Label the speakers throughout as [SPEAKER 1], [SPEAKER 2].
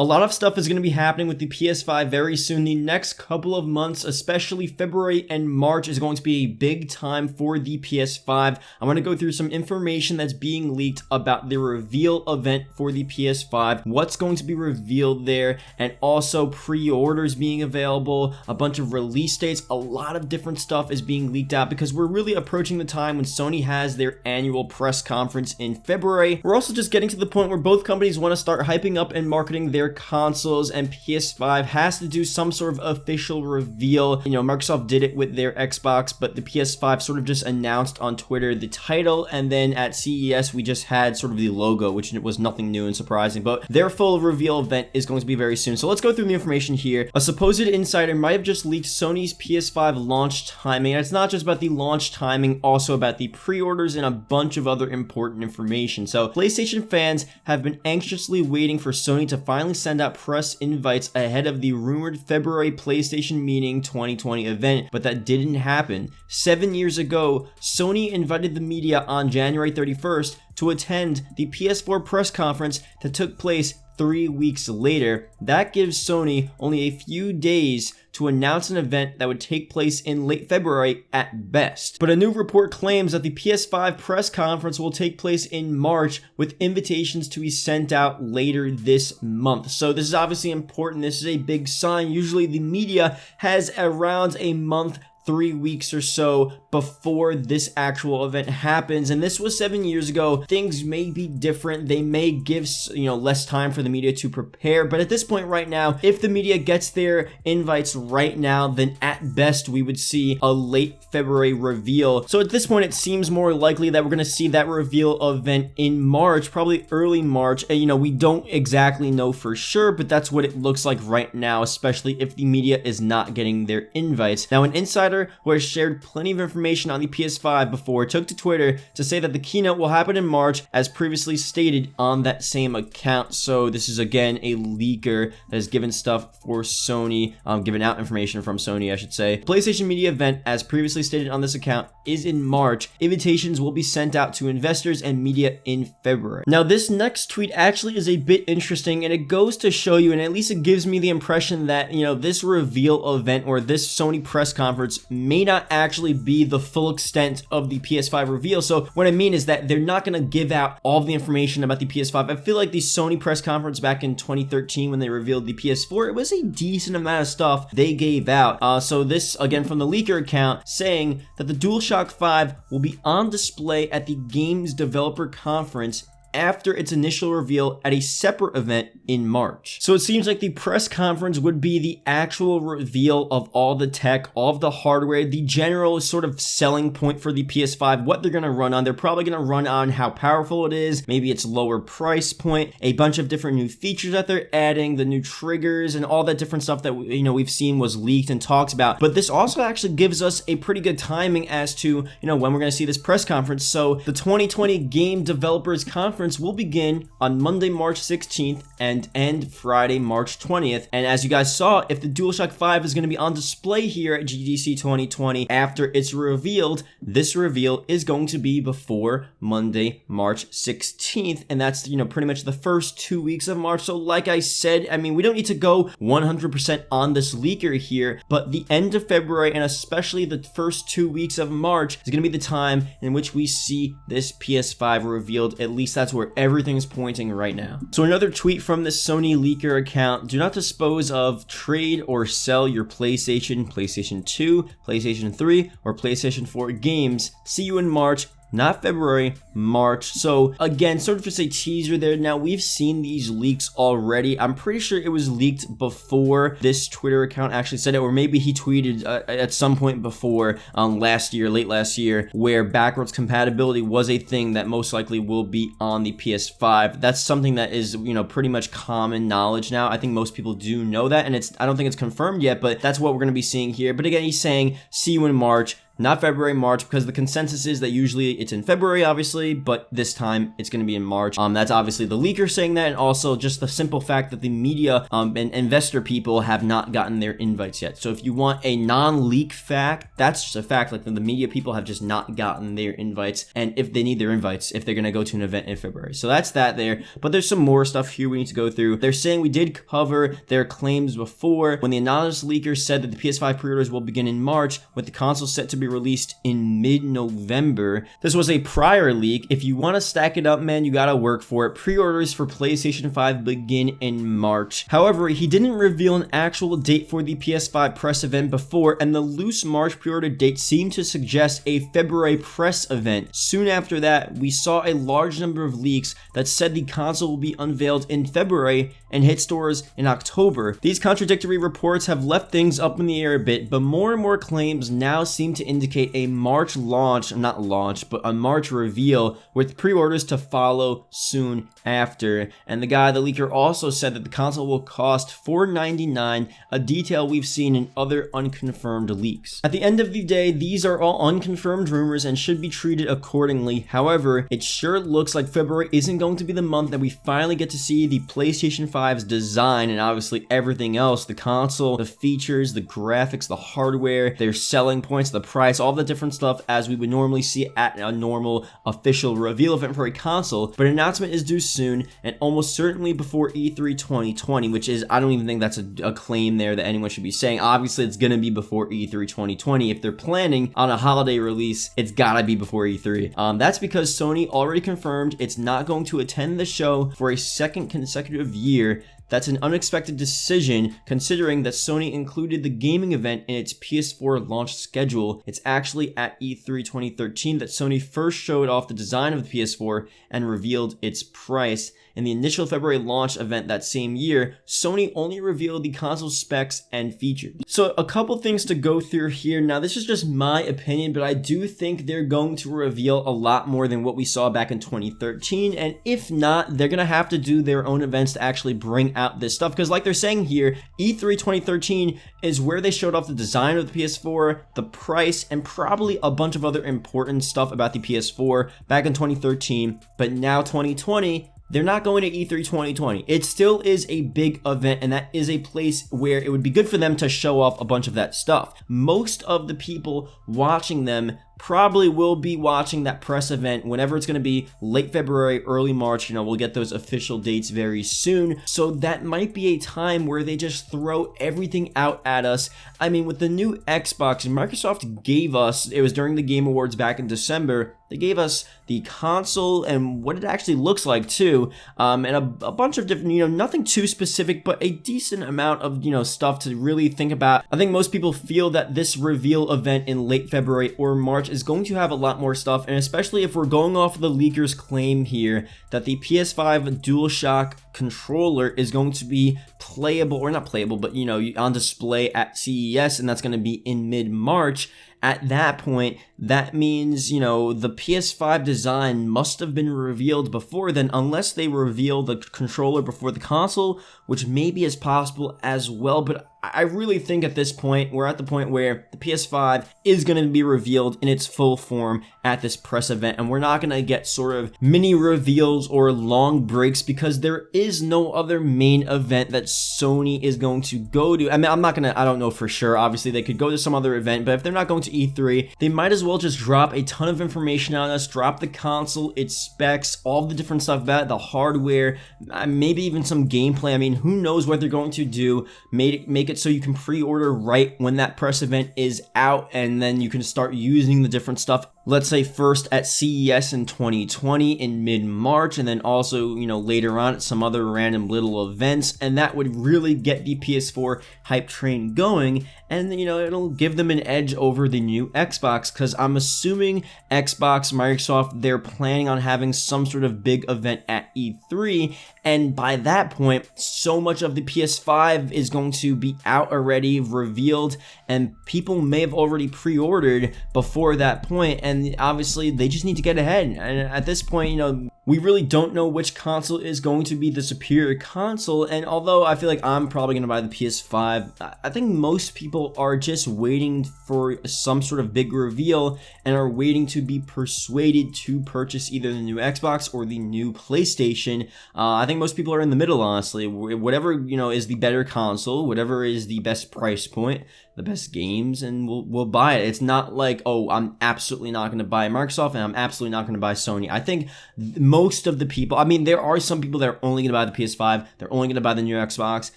[SPEAKER 1] A lot of stuff is going to be happening with the PS5 very soon. The next couple of months, especially February and March, is going to be a big time for the PS5. I'm going to go through some information that's being leaked about the reveal event for the PS5, what's going to be revealed there, and also pre-orders being available, a bunch of release dates. A lot of different stuff is being leaked out because we're really approaching the time when Sony has their annual press conference in February. We're also just getting to the point where both companies want to start hyping up and marketing their consoles, and PS5 has to do some sort of official reveal. You know, Microsoft did it with their Xbox, but the PS5 sort of just announced on Twitter the title, and then at CES we just had sort of the logo, which was nothing new and surprising, but their full reveal event is going to be very soon. So let's go through the information here. A supposed insider might have just leaked Sony's PS5 launch timing, and it's not just about the launch timing, also about the pre-orders and a bunch of other important information. So PlayStation fans have been anxiously waiting for Sony to finally send out press invites ahead of the rumored February PlayStation Meeting 2020 event, but that didn't happen. 7 years ago, Sony invited the media on January 31st to attend the PS4 press conference that took place 3 weeks later. That gives Sony only a few days to announce an event that would take place in late February at best. But a new report claims that the PS5 press conference will take place in March, with invitations to be sent out later this month. So this is obviously important. This is a big sign. Usually the media has around a month, 3 weeks or so before this actual event happens, and this was 7 years ago. Things may be different. They may give less time for the media to prepare, but at this point right now, if the media gets their invites right now, then at best we would see a late February reveal. So at this point it seems more likely that we're going to see that reveal event in March, probably early March. And we don't exactly know for sure, but that's what it looks like right now, especially if the media is not getting their invites. Now, an insider who has shared plenty of information on the PS5 before took to Twitter to say that the keynote will happen in March, as previously stated on that same account. So this is again a leaker that has given stuff for Sony, given out information from Sony, I should say. PlayStation media event, as previously stated on this account, is in March. Invitations will be sent out to investors and media in February. Now, this next tweet actually is a bit interesting, and it goes to show you, and at least it gives me the impression that, this reveal event or this Sony press conference may not actually be the full extent of the PS5 reveal. So what I mean is that they're not going to give out all the information about the PS5. I feel like the Sony press conference back in 2013 when they revealed the PS4, it was a decent amount of stuff they gave out. So this, again, from the leaker account, saying that the DualShock 5 will be on display at the Games Developer Conference after its initial reveal at a separate event in March. So it seems like the press conference would be the actual reveal of all the tech, all of the hardware, the general sort of selling point for the PS5, what they're going to run on. They're probably going to run on how powerful it is, maybe its lower price point, a bunch of different new features that they're adding, the new triggers, and all that different stuff that we've seen was leaked and talked about. But this also actually gives us a pretty good timing as to when we're going to see this press conference. So the 2020 Game Developers Conference will begin on Monday, March 16th and end Friday, March 20th. And as you guys saw, if the DualShock 5 is going to be on display here at GDC 2020 after it's revealed, this reveal is going to be before Monday, March 16th. And that's, pretty much the first 2 weeks of March. So like I said, we don't need to go 100% on this leaker here, but the end of February and especially the first 2 weeks of March is going to be the time in which we see this PS5 revealed. At least that's where everything's pointing right now. So another tweet from the Sony leaker account: do not dispose of, trade, or sell your PlayStation, PlayStation 2, PlayStation 3, or PlayStation 4 games. See you in March. Not February, March. So again, sort of just a teaser there. Now, we've seen these leaks already. I'm pretty sure it was leaked before this Twitter account actually said it, or maybe he tweeted at some point before late last year, where backwards compatibility was a thing that most likely will be on the PS5. That's something that is, pretty much common knowledge now. I think most people do know that, and I don't think it's confirmed yet, but that's what we're going to be seeing here. But again, he's saying, see you in March. not February, March, because the consensus is that usually it's in February, obviously, but this time it's going to be in March. That's obviously the leaker saying that, and also just the simple fact that the media and investor people have not gotten their invites yet. So if you want a non-leak fact, that's just a fact. Like the media people have just not gotten their invites, and if they need their invites, if they're going to go to an event in February. So that's that there. But there's some more stuff here we need to go through. They're saying we did cover their claims before when the anonymous leaker said that the PS5 pre-orders will begin in March, with the console set to be released in mid-November. This was a prior leak. If you want to stack it up, man, you gotta work for it. Pre-orders for PlayStation 5 begin in March. However, he didn't reveal an actual date for the PS5 press event before, and the loose March pre-order date seemed to suggest a February press event. Soon after that, we saw a large number of leaks that said the console will be unveiled in February and hit stores in October. These contradictory reports have left things up in the air a bit, but more and more claims now seem to indicate a March launch, not launch, but a March reveal, with pre-orders to follow soon after. And the leaker also said that the console will cost $499, a detail we've seen in other unconfirmed leaks. At the end of the day, these are all unconfirmed rumors and should be treated accordingly. However, it sure looks like February isn't going to be the month that we finally get to see the PlayStation 5's design and obviously everything else, the console, the features, the graphics, the hardware, their selling points, the price, all the different stuff as we would normally see at a normal official reveal event for a console. But an announcement is due soon, and almost certainly before E3 2020, which is, I don't even think that's a claim there that anyone should be saying. Obviously, it's gonna be before E3 2020. If they're planning on a holiday release, it's gotta be before E3. That's because Sony already confirmed it's not going to attend the show for a second consecutive year. That's an unexpected decision considering that Sony included the gaming event in its PS4 launch schedule. It's actually at E3 2013 that Sony first showed off the design of the PS4 and revealed its price. In the initial February launch event that same year, Sony only revealed the console specs and features. So a couple things to go through here. Now, this is just my opinion, but I do think they're going to reveal a lot more than what we saw back in 2013. And if not, they're going to have to do their own events to actually bring out this stuff. Because like they're saying here, E3 2013 is where they showed off the design of the PS4, the price, and probably a bunch of other important stuff about the PS4 back in 2013. But now 2020, they're not going to E3 2020. It still is a big event, and that is a place where it would be good for them to show off a bunch of that stuff. Most of the people watching them probably will be watching that press event whenever it's going to be, late February, early March. We'll get those official dates very soon. So that might be a time where they just throw everything out at us. I mean, with the new Xbox, Microsoft gave us, it was during the Game Awards back in December, they gave us the console and what it actually looks like too, and a bunch of different, nothing too specific, but a decent amount of, stuff to really think about. I think most people feel that this reveal event in late February or March is going to have a lot more stuff, and especially if we're going off of the leaker's claim here that the PS5 Dualshock controller is going to be playable, or not playable, but on display at CES, and that's going to be in mid-March. At that point, that means, the PS5 design must have been revealed before then, unless they reveal the controller before the console, which maybe is possible as well. But I really think at this point, we're at the point where the PS5 is going to be revealed in its full form at this press event, and we're not going to get sort of mini reveals or long breaks because there is no other main event that Sony is going to go to. I mean, I don't know for sure. Obviously, they could go to some other event, but if they're not going to E3, they might as well just drop a ton of information on us, drop the console, its specs, all the different stuff about it, the hardware, maybe even some gameplay. I mean, who knows what they're going to do, make it so you can pre-order right when that press event is out, and then you can start using the different stuff. Let's say first at CES in 2020 in mid-March, and then also, later on at some other random little events, and that would really get the PS4 hype train going, and it'll give them an edge over the new Xbox, because I'm assuming Xbox, Microsoft, they're planning on having some sort of big event at E3, And by that point, so much of the PS5 is going to be out already, revealed, and people may have already pre-ordered before that point, and obviously they just need to get ahead. And at this point, you know, we really don't know which console is going to be the superior console, and although I feel like I'm probably going to buy the PS5, I think most people are just waiting for some sort of big reveal and are waiting to be persuaded to purchase either the new Xbox or the new PlayStation. I think most people are in the middle, honestly. Whatever, you know, is the better console, whatever is the best price point, the best games, and we'll buy it. It's not like, oh, I'm absolutely not going to buy Microsoft and I'm absolutely not going to buy Sony. I think most of the people, I mean, there are some people that are only going to buy the PS5, they're only going to buy the new Xbox,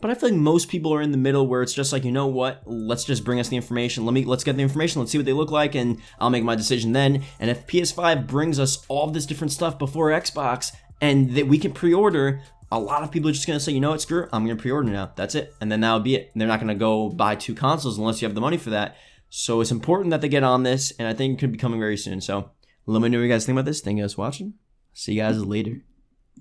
[SPEAKER 1] but I feel like most people are in the middle where it's just like, you know what, let's just bring us the information, let's get the information, let's see what they look like, and I'll make my decision then. And if PS5 brings us all this different stuff before Xbox and that we can pre-order, a lot of people are just going to say, you know what, screw it, I'm going to pre-order now, that's it, and then that'll be it. They're not going to go buy 2 consoles unless you have the money for that. So it's important that they get on this, and I think it could be coming very soon. So let me know what you guys think about this. Thank you guys for watching. See you guys later.